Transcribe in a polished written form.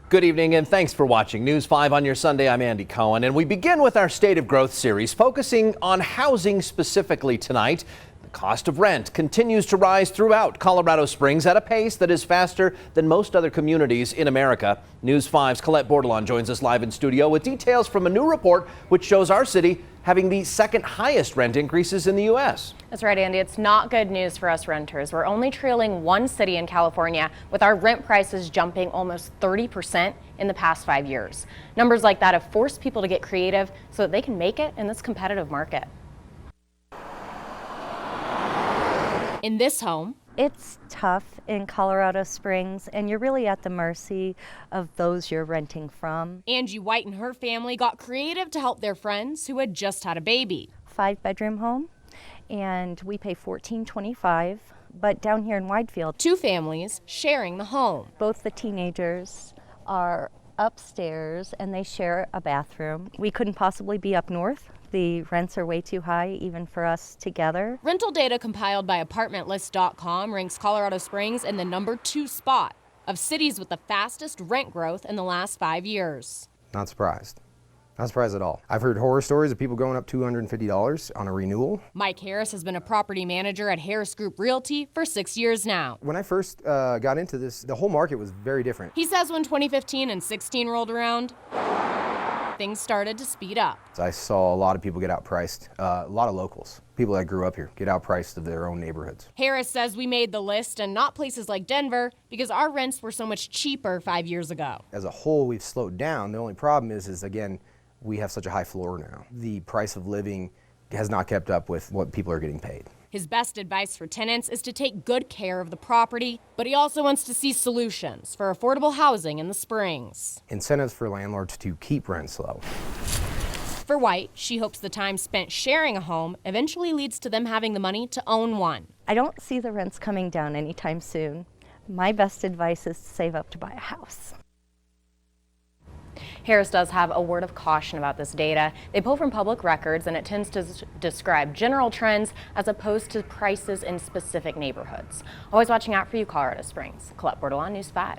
Good evening and thanks for watching News 5 on your Sunday. I'm Andy Cohen, and we begin with our State of Growth series focusing on housing specifically tonight. The cost of rent continues to rise throughout Colorado Springs at a pace that is faster than most other communities in America. News 5's Colette Bordelon joins us live in studio with details from a new report which shows our city having the second highest rent increases in the U.S. That's right, Andy. It's not good news for us renters. We're only trailing one city in California, with our rent prices jumping almost 30% in the past 5 years. Numbers like that have forced people to get creative so that they can make it in this competitive market. In this home, it's tough in Colorado Springs, and you're really at the mercy of those you're renting from. Angie White and her family got creative to help their friends who had just had a baby. 5-bedroom home, and we pay $14.25, but down here in Widefield, two families sharing the home. Both the teenagers are upstairs and they share a bathroom. We couldn't possibly be up north. The rents are way too high even for us together. Rental data compiled by apartmentlist.com ranks Colorado Springs in the number 2 spot of cities with the fastest rent growth in the last 5 years. Not surprised. Not surprised at all. I've heard horror stories of people going up $250 on a renewal. Mike Harris has been a property manager at Harris Group Realty for 6 years now. When I first got into this, the whole market was very different. He says when 2015 and 16 rolled around, things started to speed up. I saw a lot of people get outpriced, a lot of locals, people that grew up here, get outpriced of their own neighborhoods. Harris says we made the list and not places like Denver because our rents were so much cheaper 5 years ago. As a whole, we've slowed down. The only problem is again, we have such a high floor now. The price of living has not kept up with what people are getting paid. His best advice for tenants is to take good care of the property, but he also wants to see solutions for affordable housing in the Springs. Incentives for landlords to keep rents low. For White, she hopes the time spent sharing a home eventually leads to them having the money to own one. I don't see the rents coming down anytime soon. My best advice is to save up to buy a house. Harris does have a word of caution about this data. They pull from public records and it tends to describe general trends as opposed to prices in specific neighborhoods. Always watching out for you, Colorado Springs. Colette Bordelon, News 5.